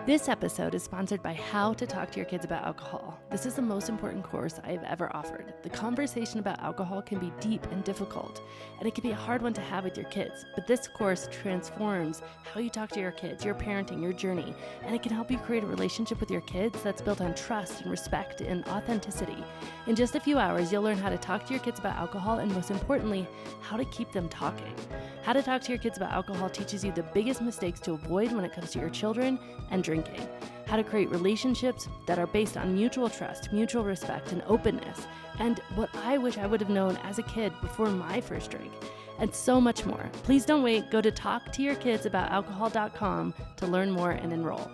This episode is sponsored by How to Talk to Your Kids About Alcohol. This is the most important course I have ever offered. The conversation about alcohol can be deep and difficult, and it can be a hard one to have with your kids. But this course transforms how you talk to your kids, your parenting, your journey, and it can help you create a relationship with your kids that's built on trust and respect and authenticity. In just a few hours, you'll learn how to talk to your kids about alcohol and, most importantly, how to keep them talking. How to Talk to Your Kids About Alcohol teaches you the biggest mistakes to avoid when it comes to your children and drinking. How to create relationships that are based on mutual trust, mutual respect, and openness. And what I wish I would have known as a kid before my first drink. And so much more. Please don't wait. Go to talktoyourkidsabout.alcohol.com to learn more and enroll.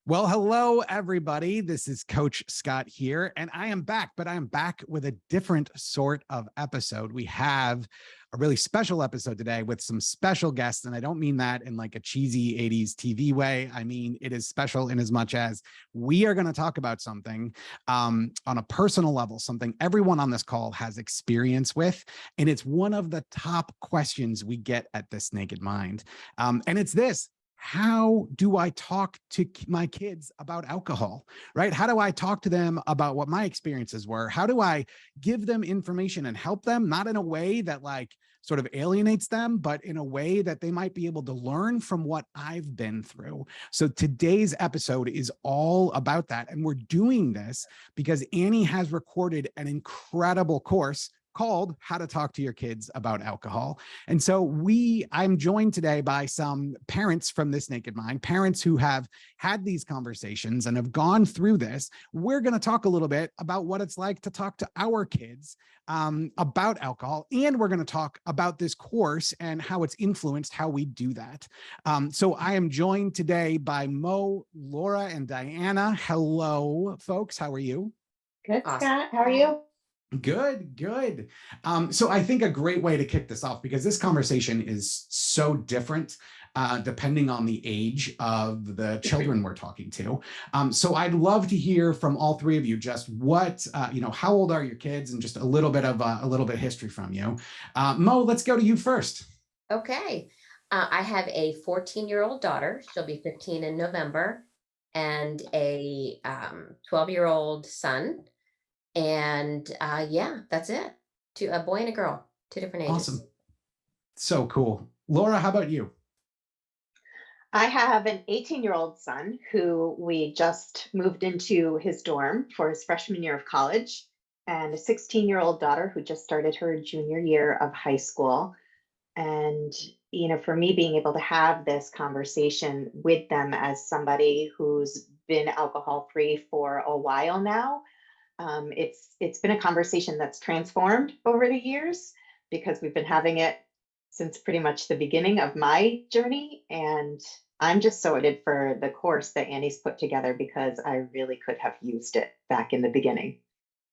Well, hello, everybody. This is Coach Scott here, and I am back, but I am back with a different sort of episode. We have a really special episode today with some special guests, and I don't mean that in like a cheesy 80s TV way. I mean, it is special in as much as we are going to talk about something on a personal level, something everyone on this call has experience with, and it's one of the top questions we get at This Naked Mind, and it's this. How do I talk to my kids about alcohol, right? How do I talk to them about what my experiences were? How do I give them information and help them, not in a way that like sort of alienates them, but in a way that they might be able to learn from what I've been through? So today's episode is all about that. And we're doing this because Annie has recorded an incredible course called How to Talk to Your Kids About Alcohol. And so I'm joined today by some parents from This Naked Mind, parents who have had these conversations and have gone through this. We're going to talk a little bit about what it's like to talk to our kids about alcohol. And we're going to talk about this course and how it's influenced how we do that. So I am joined today by Mo, Laura, and Diana. Hello, folks. How are you? Good, Scott. How are you? Good. So I think a great way to kick this off, because this conversation is so different depending on the age of the children we're talking to. So I'd love to hear from all three of you just what, how old are your kids, and just a little bit of history from you. Mo, let's go to you first. Okay. I have a 14-year-old daughter. She'll be 15 in November, and a 12-year-old son. And yeah, that's it. A boy and a girl, 2 different ages. Awesome. So cool. Laura, how about you? I have an 18-year-old son who we just moved into his dorm for his freshman year of college, and a 16-year-old daughter who just started her junior year of high school. And, for me, being able to have this conversation with them as somebody who's been alcohol-free for a while now, it's been a conversation that's transformed over the years, because we've been having it since pretty much the beginning of my journey. And I'm just so excited for the course that Annie's put together, because I really could have used it back in the beginning.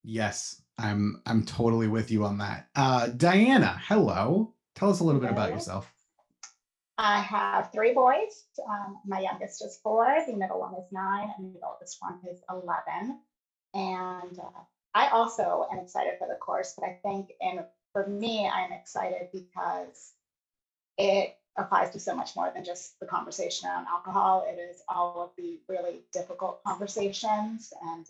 Yes, I'm totally with you on that. Diana, hello. Tell us a little bit about yourself. I have 3 boys. My youngest is 4, the middle one is 9, and the oldest one is 11. And I also am excited for the course, but I think, for me, I'm excited because it applies to so much more than just the conversation around alcohol. It is all of the really difficult conversations, and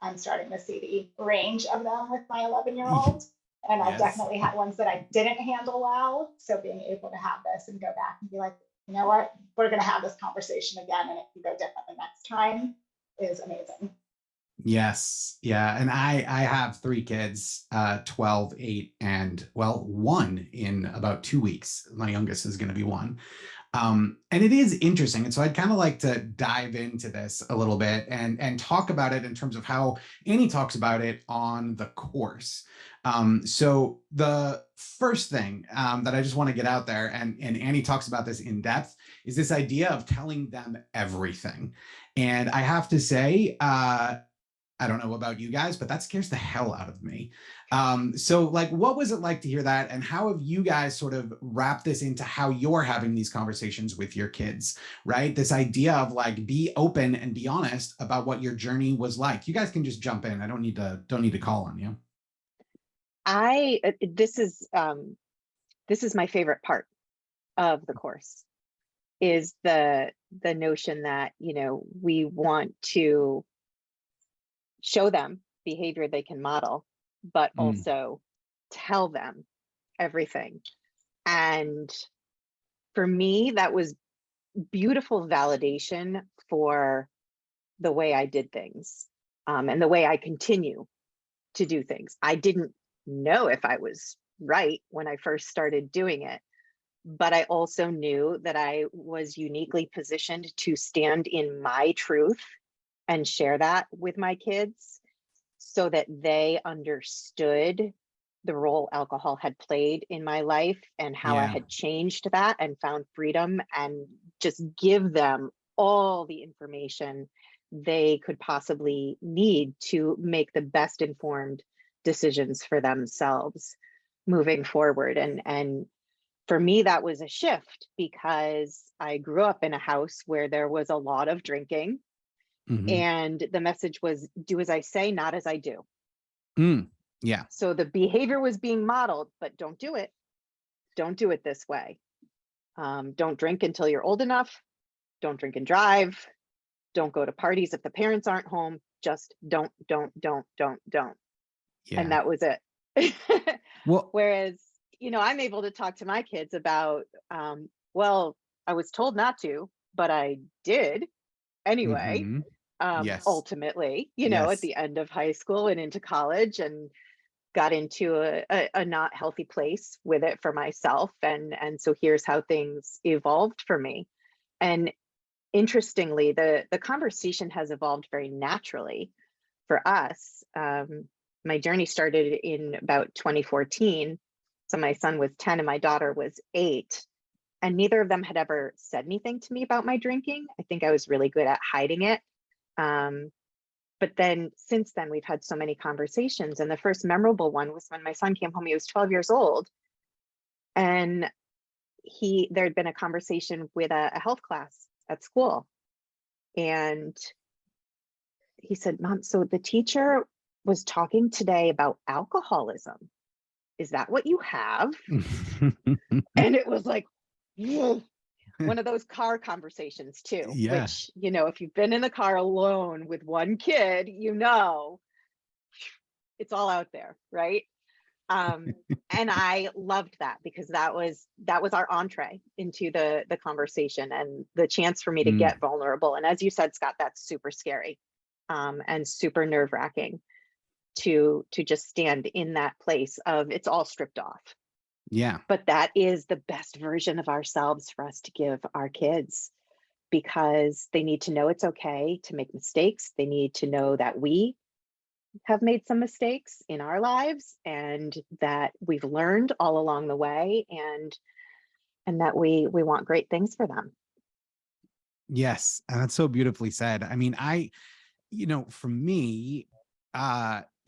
I'm starting to see the range of them with my 11-year-old. And Yes. I've definitely had ones that I didn't handle well. So being able to have this and go back and be like, you know what, we're going to have this conversation again, and it can go differently next time, is amazing. Yes. Yeah. And I have 3 kids, 12, 8, and 1 in about 2 weeks. My youngest is going to be 1. And it is interesting. And so I'd kind of like to dive into this a little bit and talk about it in terms of how Annie talks about it on the course. So the first thing that I just want to get out there, and Annie talks about this in depth, is this idea of telling them everything. And I have to say, I don't know about you guys, but that scares the hell out of me. So like, what was it like to hear that? And how have you guys sort of wrapped this into how you're having these conversations with your kids, right? This idea of like, be open and be honest about what your journey was like. You guys can just jump in. I don't need to call on you. This is my favorite part of the course. is the notion that, you know, we want to show them behavior they can model, but also tell them everything. And for me, that was beautiful validation for the way I did things, and the way I continue to do things. I didn't know if I was right when I first started doing it, but I also knew that I was uniquely positioned to stand in my truth and share that with my kids so that they understood the role alcohol had played in my life and how I Yeah. had changed that and found freedom, and just give them all the information they could possibly need to make the best informed decisions for themselves moving forward. And for me, that was a shift because I grew up in a house where there was a lot of drinking, Mhm. and the message was do as I say, not as I do. Yeah. So the behavior was being modeled, but don't do it. Don't do it this way. Don't drink until you're old enough. Don't drink and drive. Don't go to parties if the parents aren't home. Just don't. And Yeah. that was it. Well, Whereas, you know, I'm able to talk to my kids about, well, I was told not to, but I did anyway. mhm. Yes. Ultimately, you know, at Yes. the end of high school and into college, and got into a not healthy place with it for myself. And so here's how things evolved for me. And interestingly, the conversation has evolved very naturally for us. My journey started in about 2014. So my son was 10 and my daughter was 8. And neither of them had ever said anything to me about my drinking. I think I was really good at hiding it. But then since then, we've had so many conversations. And the first memorable one was when my son came home. He was 12 years old. And there had been a conversation with a health class at school. And he said, Mom, so the teacher was talking today about alcoholism. Is that what you have? And it was like, one of those car conversations too, Yeah. which, you know, if you've been in the car alone with one kid, you know, it's all out there, right? And I loved that because that was our entree into the conversation and the chance for me to get vulnerable. And as you said, Scott, that's super scary, and super nerve-wracking to just stand in that place of it's all stripped off. Yeah. But that is the best version of ourselves for us to give our kids, because they need to know it's okay to make mistakes. They need to know that we have made some mistakes in our lives and that we've learned all along the way, and that we want great things for them. Yes. And that's so beautifully said. I mean, for me,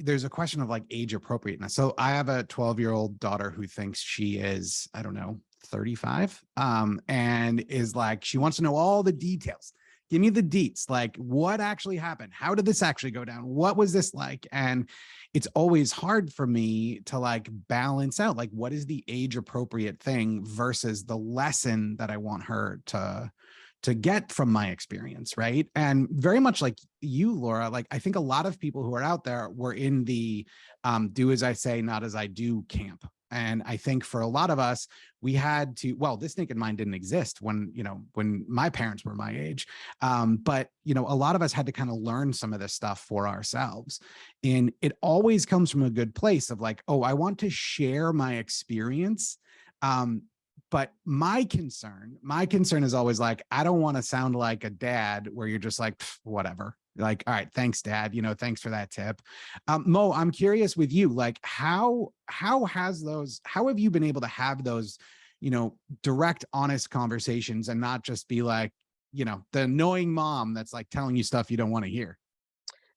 there's a question of like age appropriateness. So I have a 12-year-old daughter who thinks she is, I don't know, 35, and is like, she wants to know all the details. Give me the deets, like what actually happened? How did this actually go down? What was this like? And it's always hard for me to like balance out, like, what is the age appropriate thing versus the lesson that I want her to get from my experience, right? And very much like you, Laura, like I think a lot of people who are out there were in the do as I say, not as I do camp. And I think for a lot of us, we had to, well, this naked mind didn't exist when my parents were my age. But, a lot of us had to kind of learn some of this stuff for ourselves. And it always comes from a good place of like, oh, I want to share my experience. But my concern is always like, I don't want to sound like a dad where you're just like, whatever. Like, all right, thanks, Dad. Thanks for that tip. Mo, I'm curious with you, like how have you been able to have those, direct, honest conversations and not just be like, the annoying mom that's like telling you stuff you don't want to hear?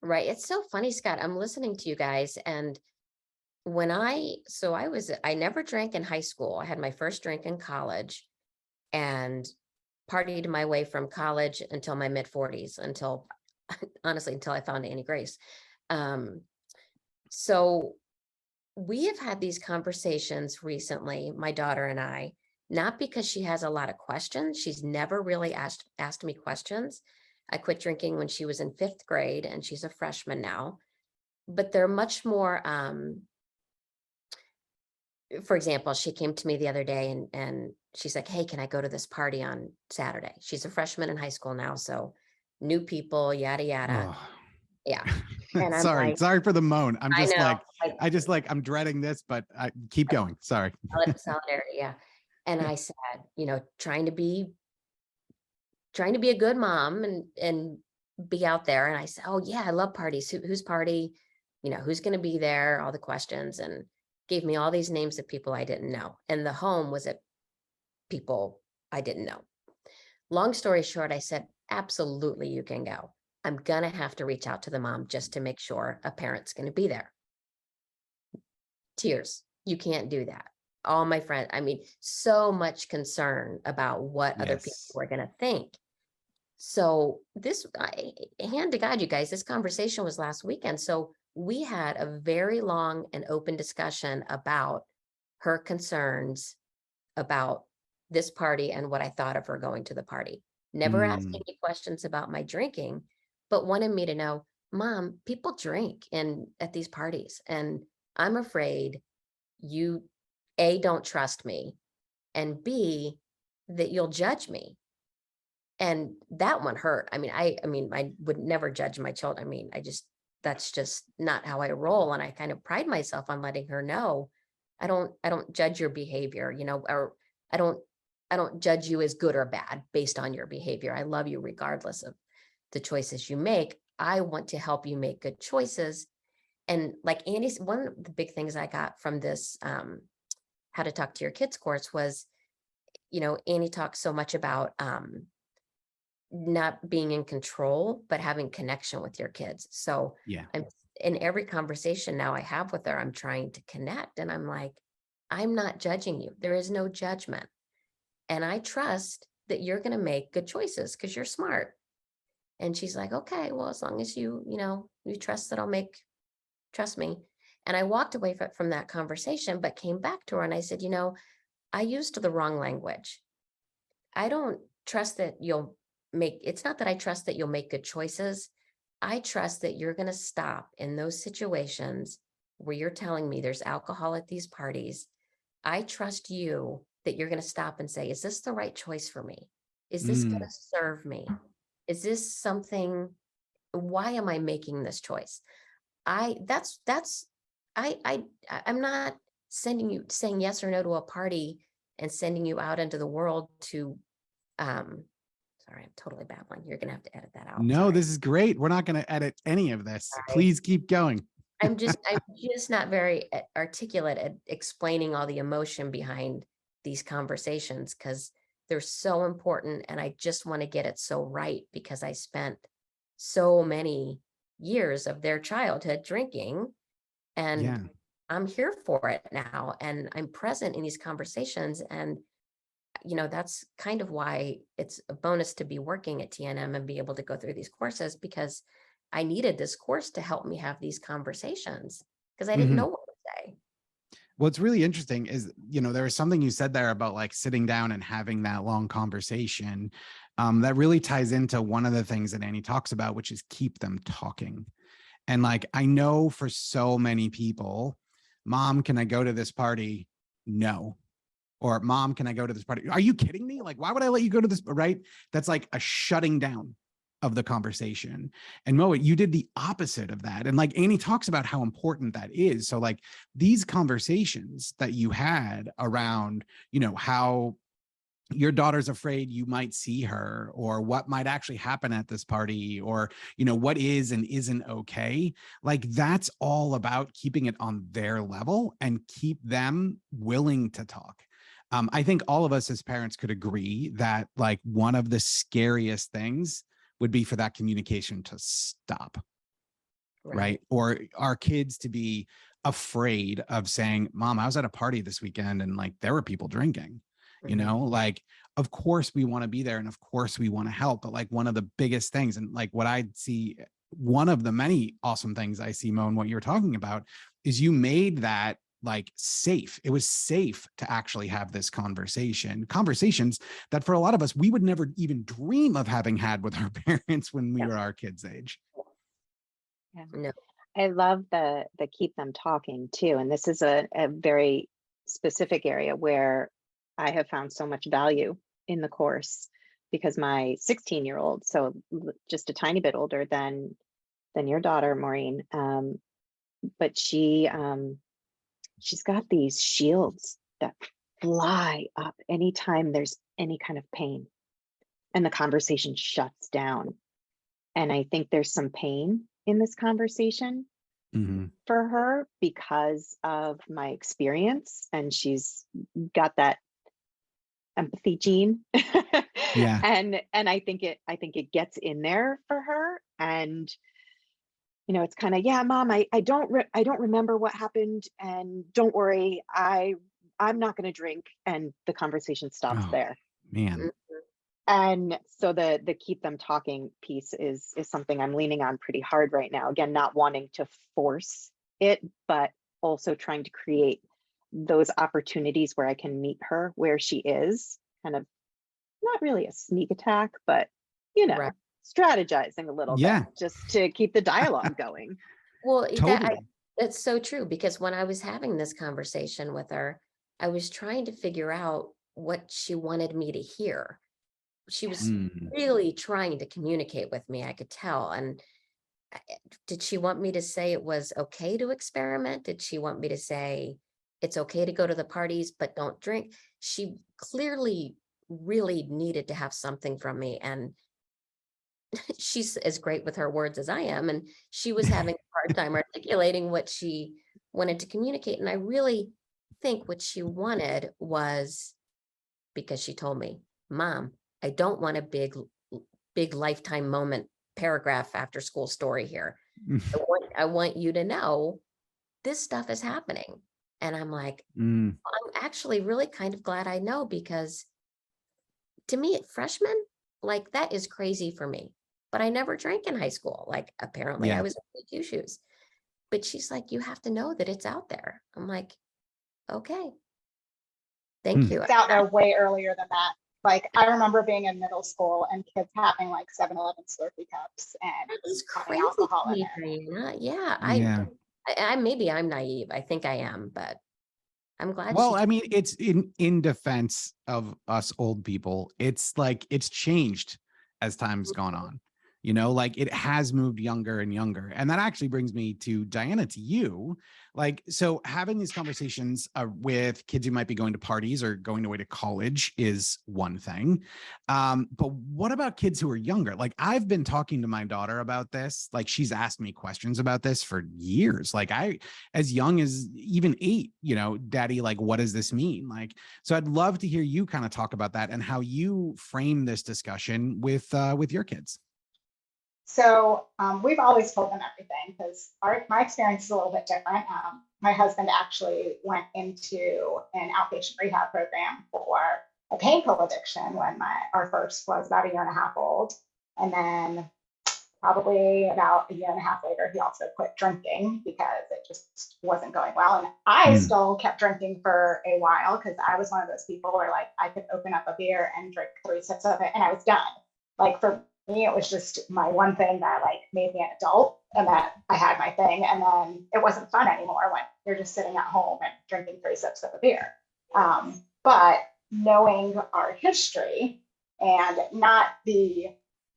Right. It's so funny, Scott. I'm listening to you guys, and I never drank in high school. I had my first drink in college and partied my way from college until my mid 40s, until I found Annie Grace. So we have had these conversations recently, my daughter and I, not because she has a lot of questions. She's never really asked me questions. I quit drinking when she was in 5th grade, and she's a freshman now. But they're much more, for example, she came to me the other day and she's like, hey, can I go to this party on Saturday? She's a freshman in high school now, so new people, yada, yada. Oh. Yeah. And I'm sorry like, sorry for the moan. I'm just I know, like, I just like, I'm dreading this, but I keep going. Sorry. solidarity, yeah. And I said, trying to be a good mom and be out there. And I said, oh yeah, I love parties. Whose party? Who's going to be there? All the questions, and gave me all these names of people I didn't know. And the home was at people I didn't know. Long story short, I said, absolutely, you can go. I'm going to have to reach out to the mom just to make sure a parent's going to be there. Tears. You can't do that. All my friends, so much concern about what other people were going to think. So hand to God, you guys, this conversation was last weekend. So we had a very long and open discussion about her concerns about this party and what I thought of her going to the party. Never asking me questions about my drinking, but wanted me to know, Mom, people drink at these parties, and I'm afraid you, A, don't trust me, and B, that you'll judge me. And that one hurt. I would never judge my children. That's just not how I roll. And I kind of pride myself on letting her know, I don't judge your behavior, or I don't judge you as good or bad based on your behavior. I love you regardless of the choices you make. I want to help you make good choices. And like Andy's, one of the big things I got from this How to Talk to Your Kids course was, Annie talks so much about not being in control, but having connection with your kids. So Yeah. I'm in every conversation now I have with her, I'm trying to connect, and I'm like, I'm not judging you. There is no judgment. And I trust that you're going to make good choices because you're smart. And she's like, okay, well, as long as you trust that trust me. And I walked away from that conversation, but came back to her and I said, I used the wrong language. I don't trust that it's not that I trust that you'll make good choices. I trust that you're going to stop in those situations where you're telling me there's alcohol at these parties. I trust you that you're going to stop and say, is this the right choice for me? Is this going to serve me? Is this something, why am I making this choice? I'm not saying yes or no to a party and sending you out into the world to, sorry, I'm totally babbling. You're going to have to edit that out. No, Sorry. this is great. We're not going to edit any of this. Sorry. Please keep going. I'm just not very articulate at explaining all the emotion behind these conversations because they're so important. And I just want to get it so right because I spent so many years of their childhood drinking, and I'm here for it now. And I'm present in these conversations. And that's kind of why it's a bonus to be working at TNM and be able to go through these courses, because I needed this course to help me have these conversations because I didn't know what to say. What's really interesting is, there was something you said there about like sitting down and having that long conversation that really ties into one of the things that Annie talks about, which is keep them talking. And like, I know for so many people, Mom, can I go to this party? No. Or Mom, can I go to this party? Are you kidding me? Like, why would I let you go to this? Right? That's like a shutting down of the conversation. And Mo, you did the opposite of that. And like Annie talks about how important that is. So like these conversations that you had around, how your daughter's afraid you might see her, or what might actually happen at this party, or, what is and isn't okay. Like that's all about keeping it on their level and keep them willing to talk. I think all of us as parents could agree that like one of the scariest things would be for that communication to stop, right? Or our kids to be afraid of saying, Mom, I was at a party this weekend and like there were people drinking, like, of course we want to be there and of course we want to help. But like one of the biggest things, and like what I see, one of the many awesome things I see, Mo, and what you're talking about is you made that like safe. It was safe to actually have this conversations that for a lot of us, we would never even dream of having had with our parents when we were our kids' age. Yeah. No. I love the keep them talking too. And this is a very specific area where I have found so much value in the course, because my 16-year-old, so just a tiny bit older than your daughter, Maureen, but she's got these shields that fly up anytime there's any kind of pain, and the conversation shuts down. And I think there's some pain in this conversation for her because of my experience, and she's got that empathy gene. Yeah. And I think it gets in there for her. And it's kind of, yeah, Mom, I don't remember what happened, and don't worry, I'm not going to drink, and the conversation stops there. Man. And so the keep them talking piece is something I'm leaning on pretty hard right now. Again, not wanting to force it, but also trying to create those opportunities where I can meet her where she is, kind of not really a sneak attack, but Right. strategizing a little bit just to keep the dialogue going. Well, Totally. that's so true, because when I was having this conversation with her, I was trying to figure out what she wanted me to hear. She was really trying to communicate with me, I could tell. And did she want me to say it was okay to experiment? Did she want me to say it's okay to go to the parties, but don't drink? She clearly really needed to have something from me. And she's as great with her words as I am. And she was having a hard time articulating what she wanted to communicate. And I really think what she wanted was, because she told me, Mom, I don't want a big lifetime moment paragraph after school story here. I want you to know this stuff is happening. And I'm like, I'm actually really kind of glad I know, because to me, freshman, like, that is crazy for me. But I never drank in high school. Like, apparently I was in two shoes. But she's like, you have to know that it's out there. I'm like, okay. Thank you. It's out there way earlier than that. Like, I remember being in middle school and kids having like 7-Eleven Slurpee cups and It's having crazy alcohol to in me, it. Karina. Yeah, I maybe I'm naive. I think I am, but I'm glad. Well, I mean, it's in defense of us old people. It's like it's changed as time's gone on. Like it has moved younger and younger. And that actually brings me to Diana, to you. Like, so having these conversations with kids who might be going to parties or going away to college is one thing. But what about kids who are younger? Like, I've been talking to my daughter about this. Like, she's asked me questions about this for years. Like, as young as even 8, Daddy, like, what does this mean? Like, so I'd love to hear you kind of talk about that and how you frame this discussion with your kids. So we've always told them everything, because my experience is a little bit different. My husband actually went into an outpatient rehab program for a pain pill addiction when our first was about 1.5 years old. And then probably about 1.5 years later, he also quit drinking because it just wasn't going well. And I still kept drinking for a while, because I was one of those people where, like, I could open up a beer and drink 3 sips of it and I was done. Like, for me, it was just my one thing that, like, made me an adult, and that I had my thing. And then it wasn't fun anymore when you're just sitting at home and drinking 3 sips of a beer. But knowing our history, and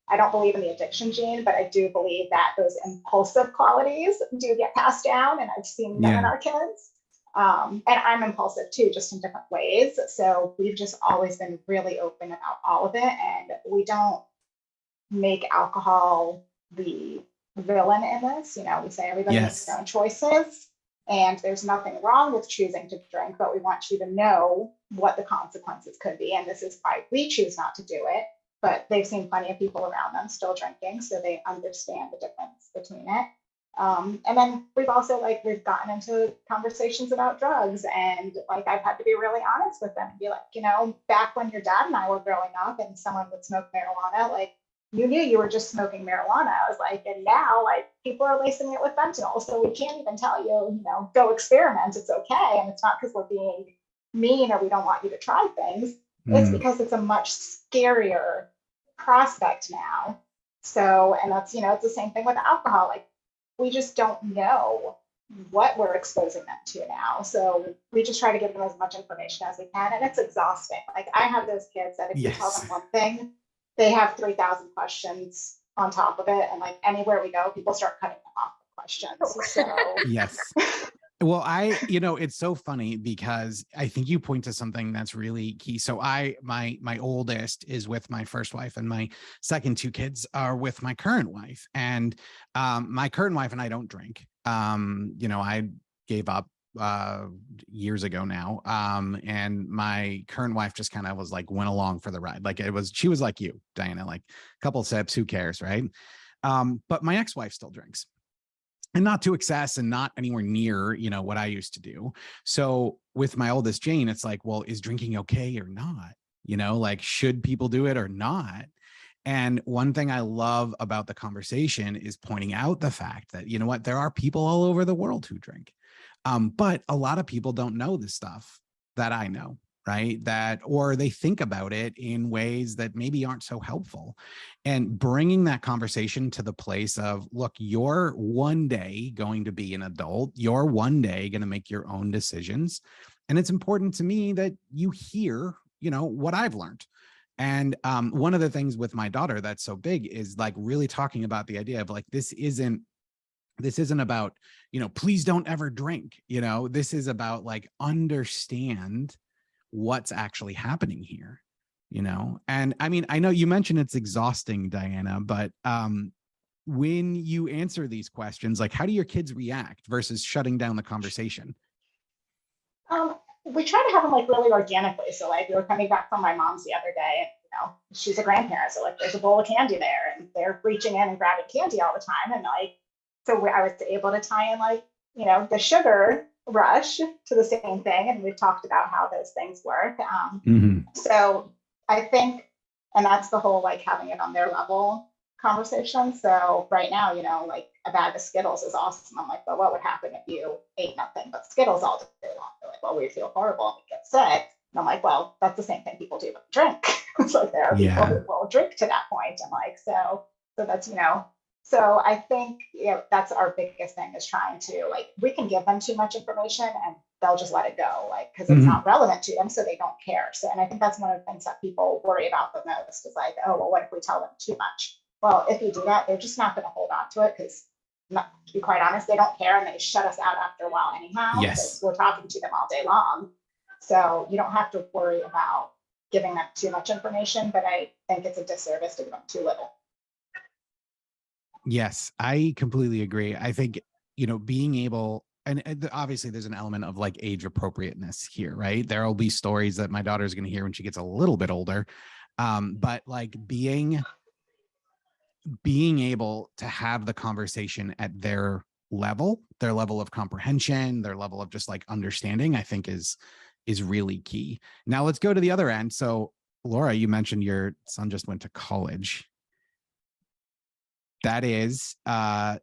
I don't believe in the addiction gene, but I do believe that those impulsive qualities do get passed down, and I've seen them in our kids. And I'm impulsive too, just in different ways. So we've just always been really open about all of it, and we don't make alcohol the villain in this. We say everybody makes their own choices, and there's nothing wrong with choosing to drink, but we want you to know what the consequences could be. And this is why we choose not to do it, but they've seen plenty of people around them still drinking, so they understand the difference between it. And then we've also, we've gotten into conversations about drugs, and like, I've had to be really honest with them and be like, back when your dad and I were growing up and someone would smoke marijuana, like, you knew you were just smoking marijuana. I was like, and now like people are lacing it with fentanyl. So we can't even tell you, go experiment. It's okay. And it's not because we're being mean or we don't want you to try things. It's because it's a much scarier prospect now. So, and that's, it's the same thing with alcohol. Like we just don't know what we're exposing them to now. So we just try to give them as much information as we can. And it's exhausting. Like I have those kids that if you tell them one thing, they have 3,000 questions on top of it. And like anywhere we go, people start cutting them off with questions. So yes. Well, it's so funny because I think you point to something that's really key. So my oldest is with my first wife and my second two kids are with my current wife. And my current wife and I don't drink. I gave up years ago now. And my current wife just kind of was like, went along for the ride. Like she was like you, Diana, like a couple sips, who cares, right? But my ex-wife still drinks. And not to excess and not anywhere near, what I used to do. So with my oldest Jane, it's like, well, is drinking okay or not? Like, should people do it or not? And one thing I love about the conversation is pointing out the fact that, there are people all over the world who drink. But a lot of people don't know the stuff that I know, right? Or they think about it in ways that maybe aren't so helpful. And bringing that conversation to the place of, look, you're one day going to be an adult. You're one day going to make your own decisions. And it's important to me that you hear, what I've learned. And one of the things with my daughter that's so big is like really talking about the idea of like, this isn't about, please don't ever drink, this is about like, understand what's actually happening here, and I mean, I know you mentioned it's exhausting, Diana, but when you answer these questions, like how do your kids react versus shutting down the conversation? We try to have them like really organically. So like we were coming back from my mom's the other day and she's a grandparent. So like there's a bowl of candy there and they're reaching in and grabbing candy all the time. And like, so I was able to tie in like, the sugar rush to the same thing. And we've talked about how those things work. So I think, and that's the whole like having it on their level conversation. So right now, like a bag of Skittles is awesome. I'm like, well, what would happen if you ate nothing but Skittles all day long? They're like, well, we feel horrible and we get sick. And I'm like, well, that's the same thing people do with drink. It's like there are people who will drink to that point. And like, so that's, so I think that's our biggest thing is trying to like, we can give them too much information and they'll just let it go, like, because it's not relevant to them, so they don't care. So, and I think that's one of the things that people worry about the most is like, oh, well, what if we tell them too much? Well, if you do that, they're just not going to hold on to it because, to be quite honest, they don't care and they shut us out after a while anyhow. Yes, we're talking to them all day long, so you don't have to worry about giving them too much information. But I think it's a disservice to give them too little. Yes, I completely agree. I think, being able, and obviously there's an element of like age appropriateness here, right? There will be stories that my daughter's going to hear when she gets a little bit older. But like being able to have the conversation at their level of comprehension, their level of just like understanding, I think is really key. Now let's go to the other end. So Laura, you mentioned your son just went to college. That is, at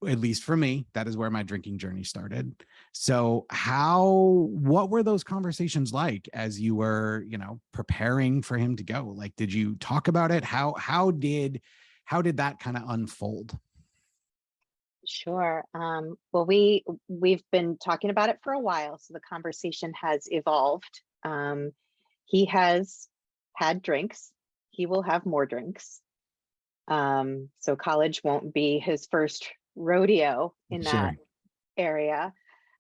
least for me, that is where my drinking journey started. So what were those conversations like as you were, preparing for him to go? Like, did you talk about it? How did that kind of unfold? Sure. Well, we've been talking about it for a while, so the conversation has evolved. He has had drinks. He will have more drinks. So college won't be his first rodeo in that area.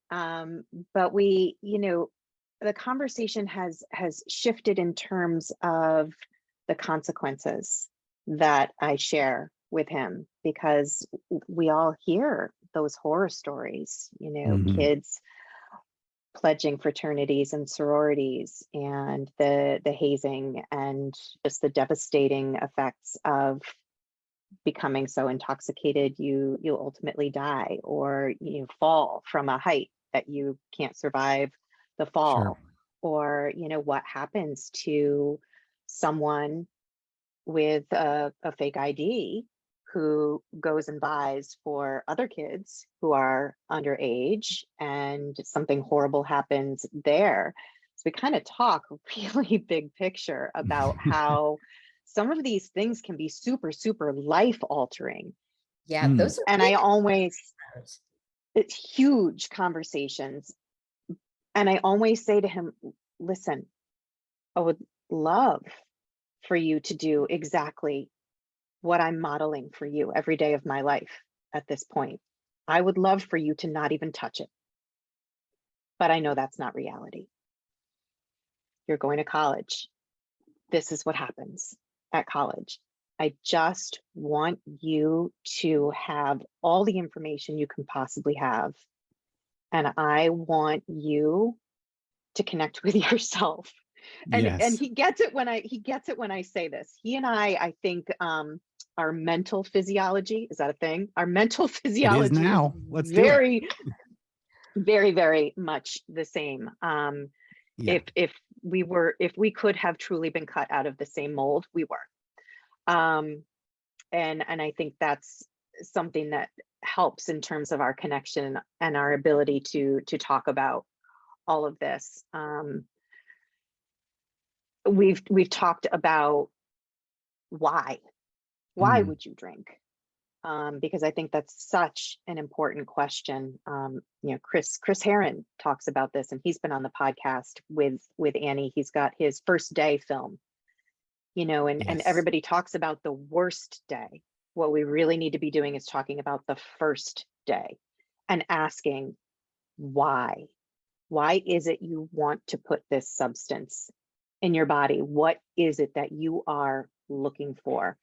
But the conversation has shifted in terms of the consequences that I share with him, because we all hear those horror stories, kids pledging fraternities and sororities and the hazing and just the devastating effects of becoming so intoxicated you ultimately die, or you fall from a height that you can't survive the fall. Or what happens to someone with a fake ID who goes and buys for other kids who are underage, and something horrible happens there. So we kind of talk really big picture about how some of these things can be super, super life altering. Yeah, those are And big I always, conversations. it's huge conversations. And I always say to him, listen, I would love for you to do exactly what I'm modeling for you every day of my life at this point. I would love for you to not even touch it. But I know that's not reality. You're going to college. This is what happens at college. I just want you to have all the information you can possibly have. And I want you to connect with yourself. And Yes. he gets it when I say this. He and I think our mental physiology, is that a thing? Our mental It is physiology now. Let's do it. very, very, very much the same. Yeah. If we could have truly been cut out of the same mold, we were. And I think that's something that helps in terms of our connection and our ability to talk about all of this. We've talked about why would you drink? Because I think that's such an important question. Chris Heron talks about this, and he's been on the podcast with Annie. He's got his first day film, and Yes. everybody talks about the worst day. What we really need to be doing is talking about the first day and asking why. Why is it you want to put this substance in your body? What is it that you are looking for?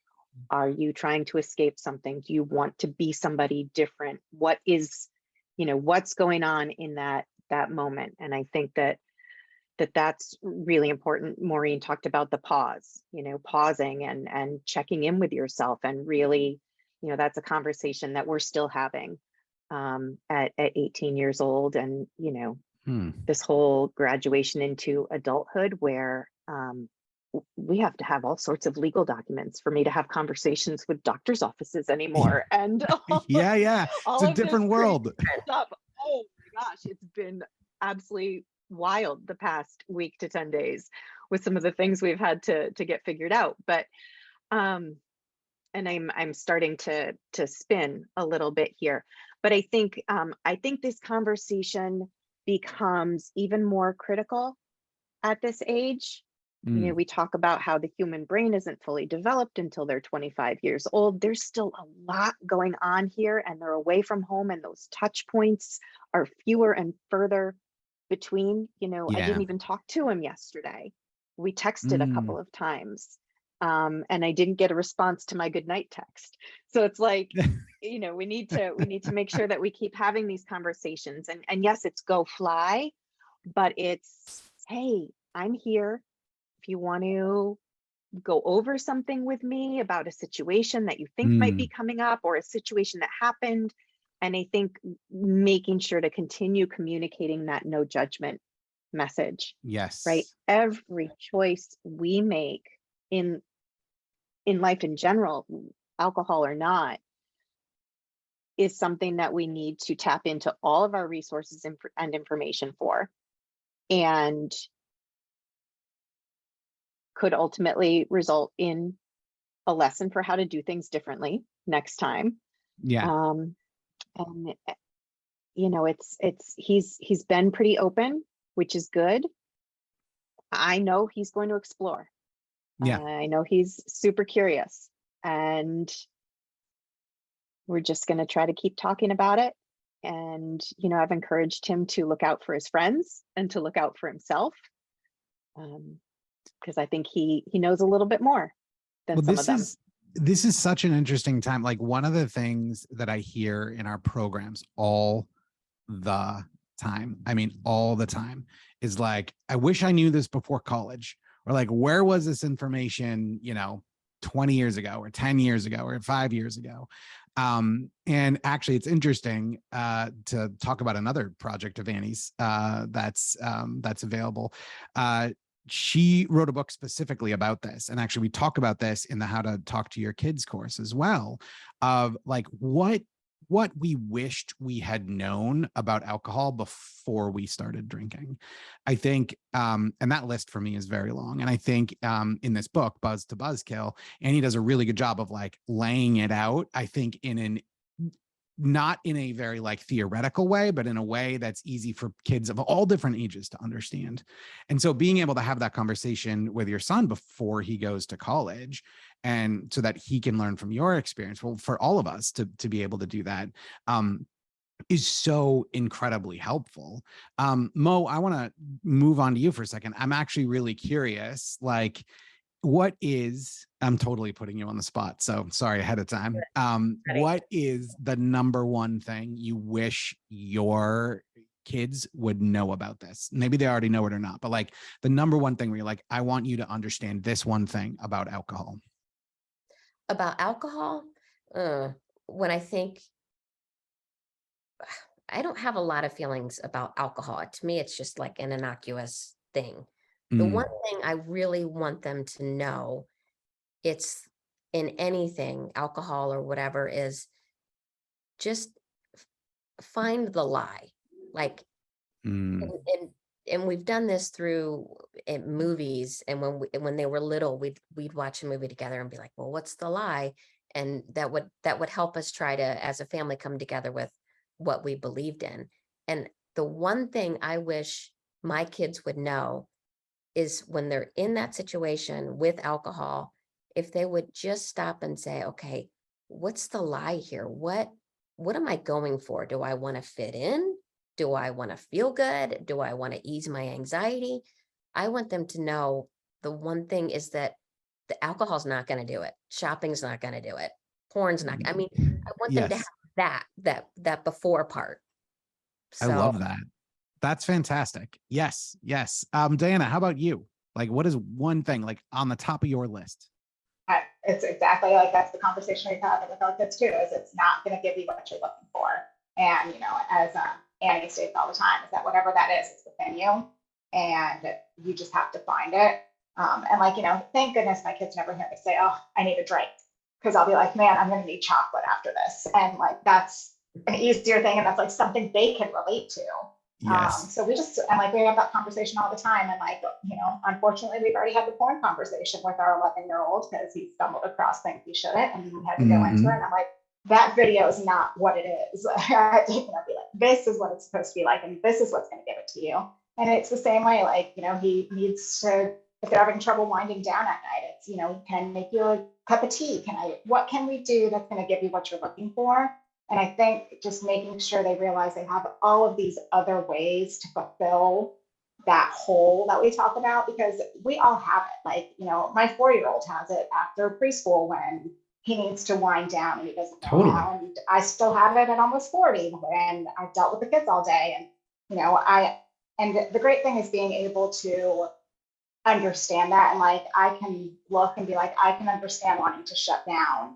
Are you trying to escape something? Do you want to be somebody different? What is, what's going on in that moment? And I think that's really important. Maureen talked about the pause, pausing and checking in with yourself, and really, that's a conversation that we're still having at 18 years old. And, this whole graduation into adulthood, where we have to have all sorts of legal documents for me to have conversations with doctors' offices anymore. And Yeah. all It's a of this different world. crazy stuff. Oh my gosh, it's been absolutely wild the past week to 10 days with some of the things we've had to get figured out. But and I'm starting to spin a little bit here. But I think this conversation becomes even more critical at this age. We talk about how the human brain isn't fully developed until they're 25 years old. There's still a lot going on here, and they're away from home, and those touch points are fewer and further between. I didn't even talk to him yesterday. We texted a couple of times, and I didn't get a response to my goodnight text. So it's like, we need to make sure that we keep having these conversations. And yes, it's go fly, but it's, hey, I'm here. If you want to go over something with me about a situation that you think might be coming up, or a situation that happened. And I think making sure to continue communicating that no judgment message. Yes. Right. Every choice we make in life in general, alcohol or not, is something that we need to tap into all of our resources and information for, and could ultimately result in a lesson for how to do things differently next time. Yeah. And he's been pretty open, which is good. I know he's going to explore. Yeah. I know he's super curious, and we're just going to try to keep talking about it. And, I've encouraged him to look out for his friends and to look out for himself. Because I think he knows a little bit more than some of them. This is such an interesting time. Like, one of the things that I hear in our programs all the time, all the time, is like, I wish I knew this before college, or like, where was this information, 20 years ago or 10 years ago or 5 years ago? And actually, it's interesting to talk about another project of Annie's that's available. she wrote a book specifically about this. And actually we talk about this in the How to Talk to Your Kids course as well, of like what we wished we had known about alcohol before we started drinking. I think, and that list for me is very long. And I think in this book, Buzz to Buzzkill, Annie does a really good job of like laying it out, I think not in a very like theoretical way, but in a way that's easy for kids of all different ages to understand. And so being able to have that conversation with your son before he goes to college, and so that he can learn from your experience, well, for all of us to be able to do that, is so incredibly helpful. Mo, I want to move on to you for a second. I'm actually really curious, like, I'm totally putting you on the spot, so sorry ahead of time. What is the number one thing you wish your kids would know about this? Maybe they already know it or not, but like the number one thing where you're like, I want you to understand this one thing about alcohol. About alcohol, when I think, I don't have a lot of feelings about alcohol. To me, it's just like an innocuous thing. The one thing I really want them to know, it's in anything, alcohol or whatever, is just find the lie. Like, and we've done this through movies. And when they were little, we'd watch a movie together and be like, well, what's the lie? And that would help us try to, as a family, come together with what we believed in. And the one thing I wish my kids would know is when they're in that situation with alcohol, if they would just stop and say, okay, what's the lie here? What am I going for? Do I want to fit in? Do I want to feel good? Do I want to ease my anxiety? I want them to know the one thing is that the alcohol's not going to do it. Shopping's not going to do it. Porn's not. I mean, I want them to have that before part. So, I love that. That's fantastic. Yes. Diana, how about you? Like, what is one thing like on the top of your list? It's exactly like that's the conversation we've had with our kids too, is it's not going to give you what you're looking for. And, as Annie states all the time, is that whatever that is, it's within you and you just have to find it. And like, thank goodness my kids never hear me say, oh, I need a drink. Because I'll be like, man, I'm going to need chocolate after this. And like, that's an easier thing. And that's like something they can relate to. Yes. So we have that conversation all the time. And like, unfortunately, we've already had the porn conversation with our 11-year-old because he stumbled across things he shouldn't. And we had to go into it. And I'm like, that video is not what it is. I had to be like, this is what it's supposed to be like. And this is what's going to give it to you. And it's the same way, like, he needs to, if they're having trouble winding down at night, it's, can make you a cup of tea. What can we do that's going to give you what you're looking for? And I think just making sure they realize they have all of these other ways to fulfill that hole that we talk about, because we all have it. Like, my 4-year-old has it after preschool when he needs to wind down and he doesn't know how. And I still have it at almost 40 when I've dealt with the kids all day. And, and the great thing is being able to understand that. And like, I can look and be like, I can understand wanting to shut down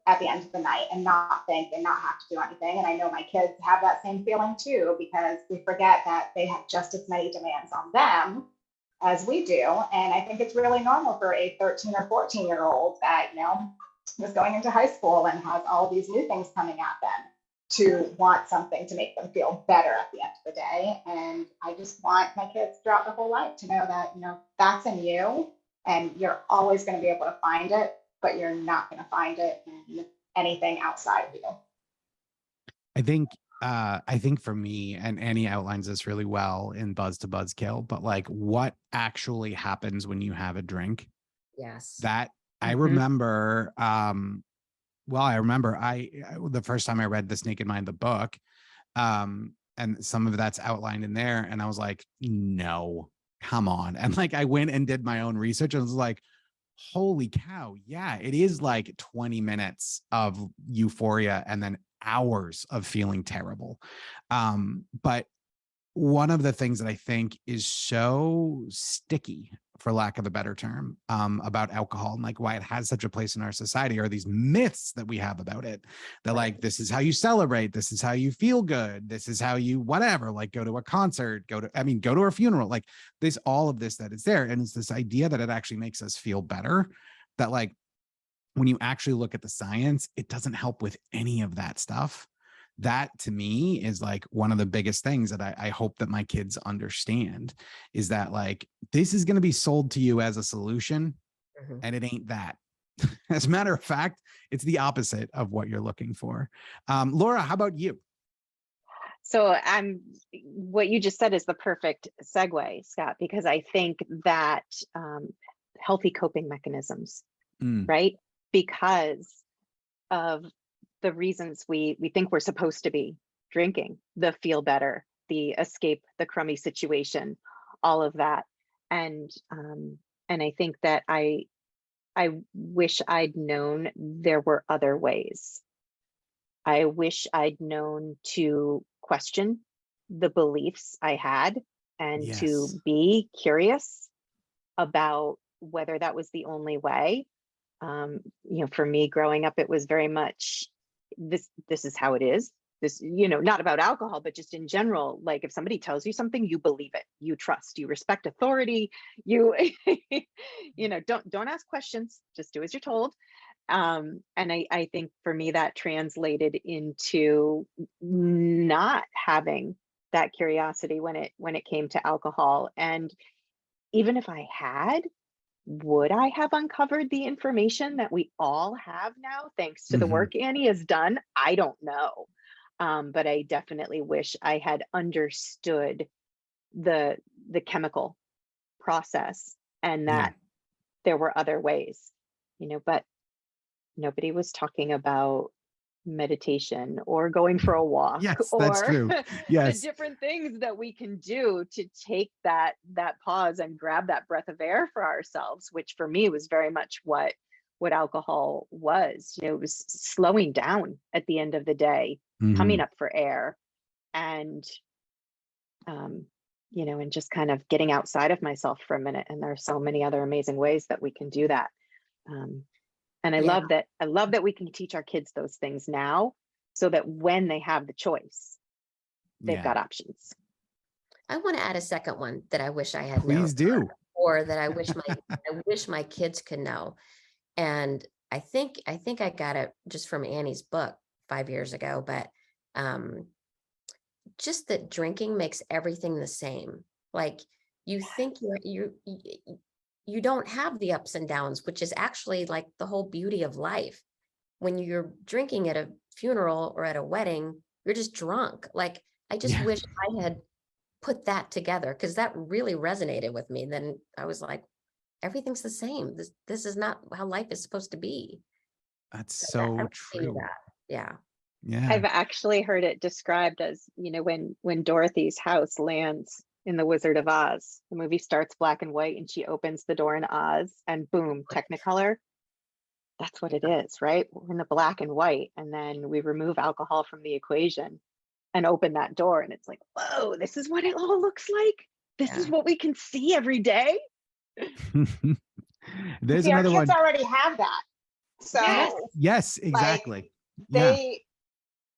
at the end of the night and not think and not have to do anything. And I know my kids have that same feeling too, because we forget that they have just as many demands on them as we do. And I think it's really normal for a 13 or 14-year-old that, is going into high school and has all these new things coming at them to want something to make them feel better at the end of the day. And I just want my kids throughout their whole life to know that, that's in you and you're always going to be able to find it, but you're not going to find it in anything outside of you. I think for me, and Annie outlines this really well in Buzz to Buzzkill, but like what actually happens when you have a drink. Yes. That I remember, the first time I read The Naked Mind, the book, and some of that's outlined in there. And I was like, no, come on. And like, I went and did my own research and was like, holy cow. Yeah, it is like 20 minutes of euphoria and then hours of feeling terrible. But one of the things that I think is so sticky for lack of a better term, about alcohol and like why it has such a place in our society, are these myths that we have about it. That like, this is how you celebrate. This is how you feel good. This is how you, whatever, like go to a concert, go to a funeral, like this, all of this that is there. And it's this idea that it actually makes us feel better, that like, when you actually look at the science, it doesn't help with any of that stuff. That to me is like one of the biggest things that I hope that my kids understand, is that like, this is going to be sold to you as a solution, and it ain't that. As a matter of fact, it's the opposite of what you're looking for. Laura, how about you? So what you just said is the perfect segue, Scott, because I think that healthy coping mechanisms, right? Because of the reasons we think we're supposed to be drinking, the feel better, the escape the crummy situation, all of that. And I think that I wish I'd known there were other ways. I wish I'd known to question the beliefs I had, and to be curious about whether that was the only way. For me growing up, it was very much this is how it is. This, not about alcohol, but just in general, like if somebody tells you something, you believe it, you trust, you respect authority, you, don't ask questions, just do as you're told. And I think for me, that translated into not having that curiosity when it came to alcohol. And even if I had, would I have uncovered the information that we all have now, thanks to the work Annie has done? I don't know. But I definitely wish I had understood the chemical process, and that there were other ways, but nobody was talking about meditation or going for a walk, Yes, or that's true. Yes. the different things that we can do to take that pause and grab that breath of air for ourselves, which for me was very much what alcohol was. It was slowing down at the end of the day, coming up for air, and and just kind of getting outside of myself for a minute. And there are so many other amazing ways that we can do that. And I love that we can teach our kids those things now, so that when they have the choice, they've got options. I want to add a second one that I wish I had known. Please do. Or that I wish my kids could know. And I think I got it just from Annie's book 5 years ago, but just that drinking makes everything the same. Like you think you don't have the ups and downs, which is actually like the whole beauty of life. When you're drinking at a funeral or at a wedding, you're just drunk. Like, I just wish I had put that together, because that really resonated with me. Then I was like, everything's the same. This is not how life is supposed to be. That's so true. Yeah. I've actually heard it described as, when Dorothy's house lands in The Wizard of Oz, the movie starts black and white and she opens the door in Oz and boom, Technicolor. That's what it is, right? We're in the black and white, and then we remove alcohol from the equation and open that door, and it's like, whoa, this is what it all looks like. This is what we can see every day. There's another our one. kids already have that. So yes, exactly.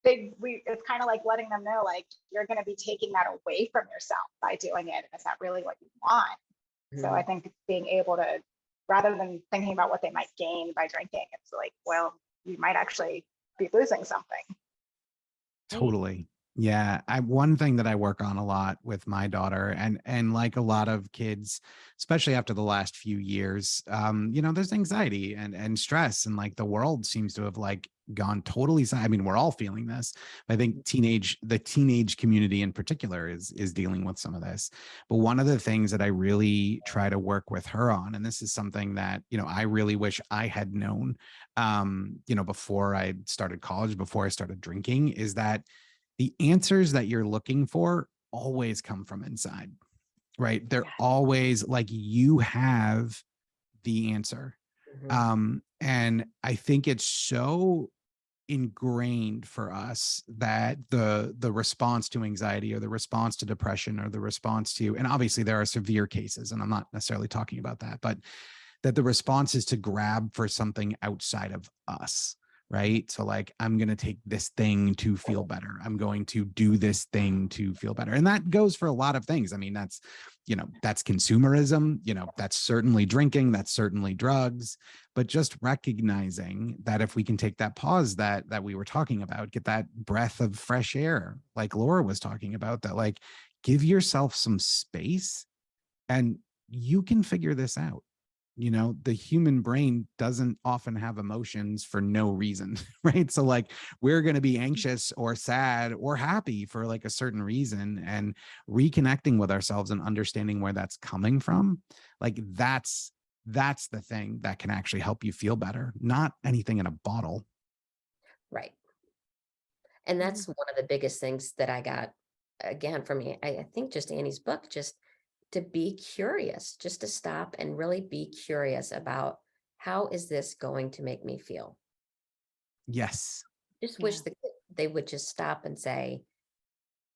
It's kind of like letting them know, like, you're going to be taking that away from yourself by doing it. And is that really what you want? So I think being able to, rather than thinking about what they might gain by drinking, it's like, well, you might actually be losing something. Totally. Yeah. One thing that I work on a lot with my daughter, and like a lot of kids, especially after the last few years, there's anxiety and stress, and like the world seems to have like gone totally. I mean, we're all feeling this. I think the teenage community in particular is dealing with some of this. But one of the things that I really try to work with her on, and this is something that, I really wish I had known, before I started college, before I started drinking, is that the answers that you're looking for always come from inside, right? They're always like, you have the answer. And I think it's so ingrained for us that the response to anxiety or the response to depression or the response to, and obviously there are severe cases, and I'm not necessarily talking about that, but that the response is to grab for something outside of us, right? So like, I'm going to take this thing to feel better. I'm going to do this thing to feel better. And that goes for a lot of things. I mean, that's, you know, that's consumerism, you know, that's certainly drinking, that's certainly drugs, but just recognizing that if we can take that pause that we were talking about, get that breath of fresh air, like Laura was talking about, that like, give yourself some space and you can figure this out. You know, the human brain doesn't often have emotions for no reason, right? So like, we're going to be anxious or sad or happy for like a certain reason, and reconnecting with ourselves and understanding where that's coming from, like that's the thing that can actually help you feel better, not anything in a bottle. Right. And that's one of the biggest things that I got, again, from I think just Annie's book, just to be curious, just to stop and really be curious about, how is this going to make me feel? Yes. Just wish they would just stop and say,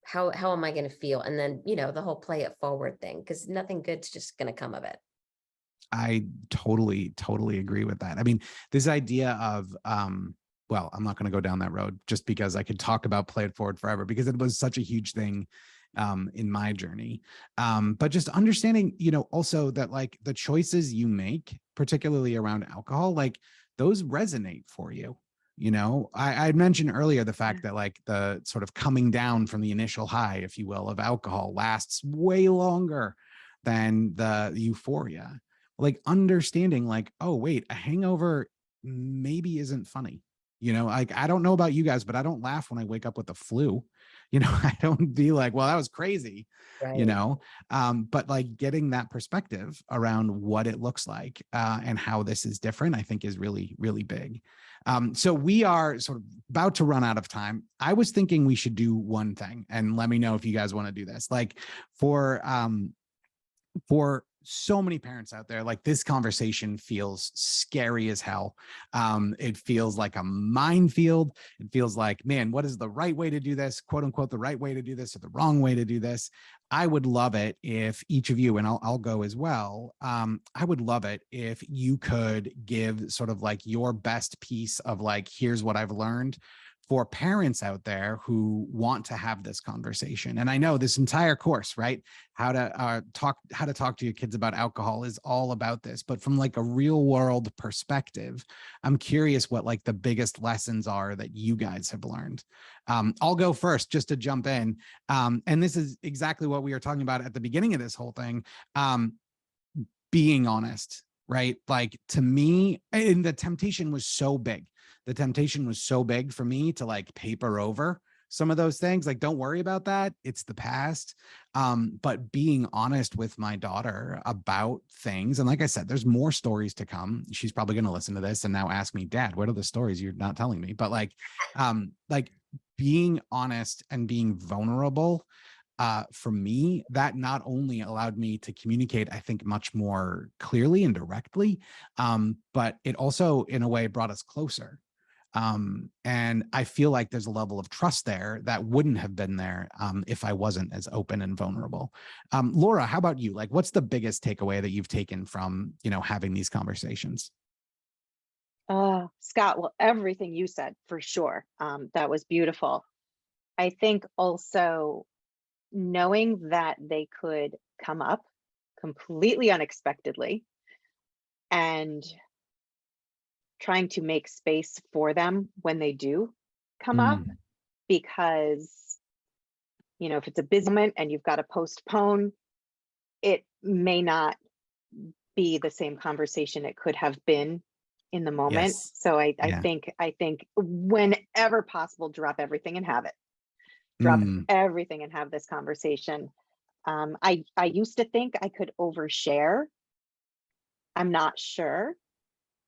how am I going to feel? And then, you know, the whole play it forward thing, because nothing good's just going to come of it. I totally agree with that. I mean, this idea of, well, I'm not going to go down that road just because I could talk about play it forward forever, because it was such a huge thing in my journey. But just understanding, you know, also that like the choices you make, particularly around alcohol, like those resonate for you. You know, I mentioned earlier the fact that like the sort of coming down from the initial high, if you will, of alcohol lasts way longer than the euphoria. Like understanding like, oh, wait, a hangover maybe isn't funny. You know, like, I don't know about you guys, but I don't laugh when I wake up with the flu. You know, I don't be like, well, that was crazy, Right. you know, but like getting that perspective around what it looks like and how this is different, I think is really, really big. So we are sort of about to run out of time. I was thinking we should do one thing, and let me know if you guys want to do this. Like for so many parents out there, like this conversation feels scary as hell. It feels like a minefield. It feels like, man, what is the right way to do this, quote unquote, the right way to do this or the wrong way to do this? I would love it if each of you, and I'll go as well. I would love it if you could give sort of like your best piece of like, here's what I've learned, for parents out there who want to have this conversation. And I know this entire course, right? How to talk to your kids about alcohol is all about this, but from like a real world perspective, I'm curious what like the biggest lessons are that you guys have learned. I'll go first just to jump in. And this is exactly what we were talking about at the beginning of this whole thing. Being honest, right? Like to me, and the temptation was so big. The temptation was so big for me to like paper over some of those things. Like, don't worry about that. It's the past. But being honest with my daughter about things. And like I said, there's more stories to come. She's probably going to listen to this and now ask me, Dad, what are the stories you're not telling me? But like being honest and being vulnerable, for me, that not only allowed me to communicate, I think, much more clearly and directly, but it also in a way brought us closer. And I feel like there's a level of trust there that wouldn't have been there if I wasn't as open and vulnerable. Laura, how about you? Like, what's the biggest takeaway that you've taken from, you know, having these conversations? Scott, well, everything you said for sure. That was beautiful. I think also knowing that they could come up completely unexpectedly and trying to make space for them when they do come up, because, you know, if it's a busy moment and you've got to postpone, it may not be the same conversation it could have been in the moment. Yes. So I Yeah. think whenever possible, drop everything and have it. Drop everything and have this conversation. I used to think I could overshare. I'm not sure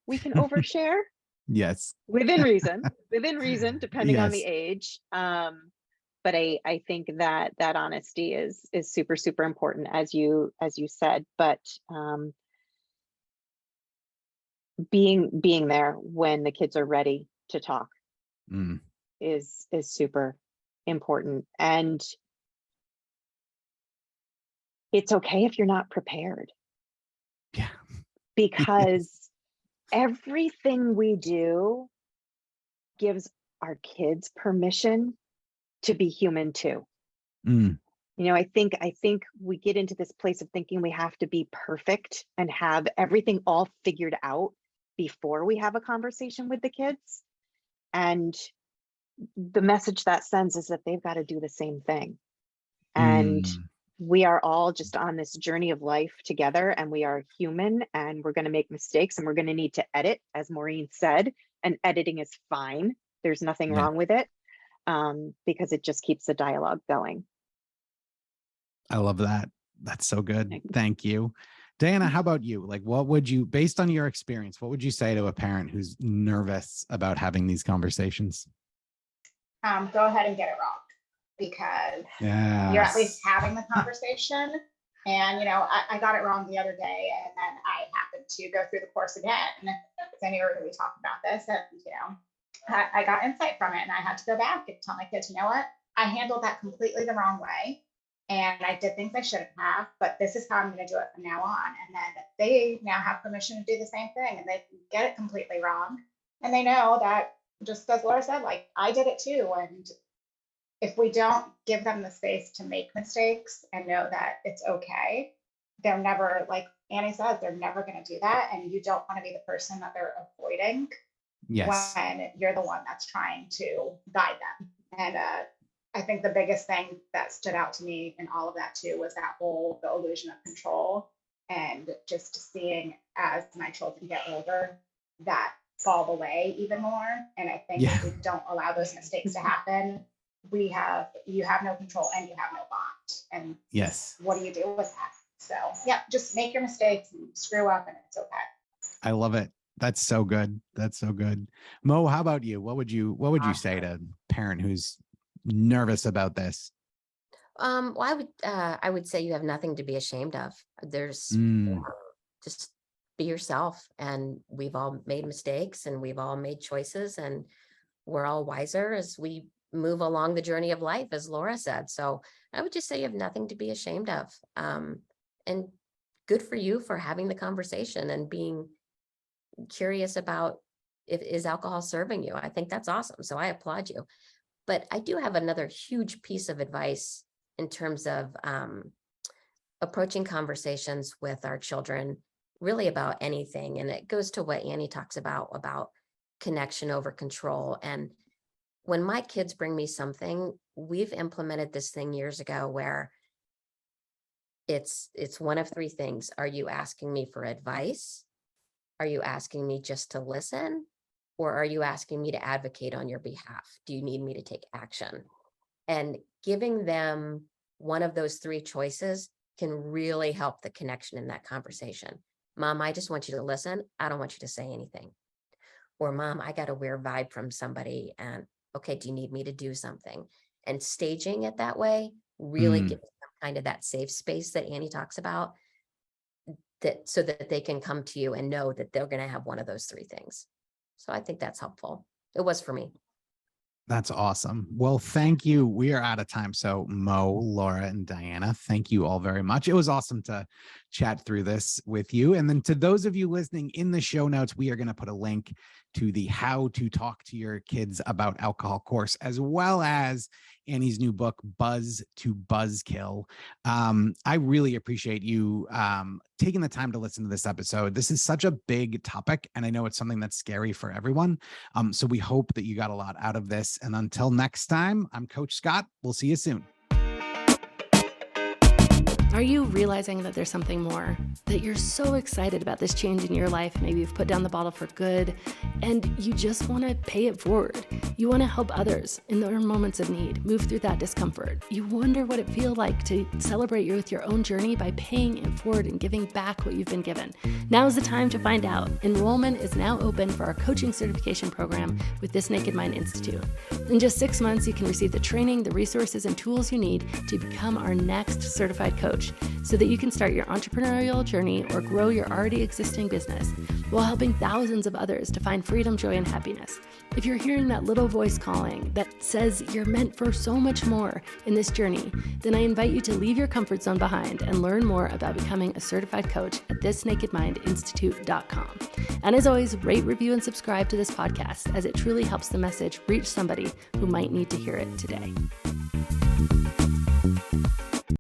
we can overshare. Yes. Within reason, depending on the Yes. age. But I think that honesty is super, super important, as you said. But being there when the kids are ready to talk, Mm. is super important. And it's okay if you're not prepared, Yeah. because everything we do gives our kids permission to be human too. Mm. I think we get into this place of thinking we have to be perfect and have everything all figured out before we have a conversation with the kids. And the message that sends is that they've got to do the same thing. And we are all just on this journey of life together, and we are human, and we're going to make mistakes, and we're going to need to edit, as Maureen said, and editing is fine. There's nothing wrong with it, because it just keeps the dialogue going. I love that. That's so good. Thank you. Diana, how about you? Like, what would you, based on your experience, what would you say to a parent who's nervous about having these conversations? Go ahead and get it wrong, because you're at least having the conversation. And, I got it wrong the other day, and then I happened to go through the course again, because I knew we were going to be talking about this, and, I got insight from it, and I had to go back and tell my kids, you know what, I handled that completely the wrong way. And I did things I shouldn't have, but this is how I'm going to do it from now on. And then they now have permission to do the same thing, and they get it completely wrong. And they know that, just as Laura said, like, I did it too. And if we don't give them the space to make mistakes and know that it's okay, they're never, like Annie says, they're never going to do that. And you don't want to be the person that they're avoiding when you're the one that's trying to guide them. And I think the biggest thing that stood out to me in all of that too was that whole, the illusion of control, and just seeing as my children get older, that fall away even more. And I think if we don't allow those mistakes to happen, you have no control and you have no bond. And what do you do with that? So just make your mistakes and screw up, and it's okay. I love it. That's so good. That's so good. Mo, how about you? What would you say to a parent who's nervous about this? Well, I would say you have nothing to be ashamed of. There's just be yourself, and we've all made mistakes, and we've all made choices, and we're all wiser as we move along the journey of life, as Laura said. So I would just say you have nothing to be ashamed of. And good for you for having the conversation and being curious about is alcohol serving you. I think that's awesome. So I applaud you. But I do have another huge piece of advice in terms of approaching conversations with our children, really about anything. And it goes to what Annie talks about connection over control. And when my kids bring me something, we've implemented this thing years ago where it's one of three things. Are you asking me for advice? Are you asking me just to listen? Or are you asking me to advocate on your behalf? Do you need me to take action? And giving them one of those three choices can really help the connection in that conversation. Mom, I just want you to listen. I don't want you to say anything. Or Mom, I got a weird vibe from somebody, and okay, do you need me to do something? And staging it that way really gives them kind of that safe space that Annie talks about, that so that they can come to you and know that they're going to have one of those three things. So I think that's helpful. It was for me. That's awesome. Well, thank you. We are out of time. So Mo, Laura, and Diana, thank you all very much. It was awesome to chat through this with you. And then to those of you listening, in the show notes, we are going to put a link to the How to Talk to Your Kids About Alcohol course, as well as Annie's new book, Buzz to Buzzkill. I really appreciate you taking the time to listen to this episode. This is such a big topic, and I know it's something that's scary for everyone. So we hope that you got a lot out of this. And until next time, I'm Coach Scott. We'll see you soon. Are you realizing that there's something more? That you're so excited about this change in your life? Maybe you've put down the bottle for good, and you just want to pay it forward. You want to help others in their moments of need, move through that discomfort. You wonder what it feels like to celebrate you with your own journey by paying it forward and giving back what you've been given. Now is the time to find out. Enrollment is now open for our coaching certification program with This Naked Mind Institute. In just 6 months, you can receive the training, the resources, and tools you need to become our next certified coach. coach so that you can start your entrepreneurial journey or grow your already existing business while helping thousands of others to find freedom, joy, and happiness. If you're hearing that little voice calling that says you're meant for so much more in this journey, then I invite you to leave your comfort zone behind and learn more about becoming a certified coach at thisnakedmindinstitute.com. And as always, rate, review, and subscribe to this podcast as it truly helps the message reach somebody who might need to hear it today.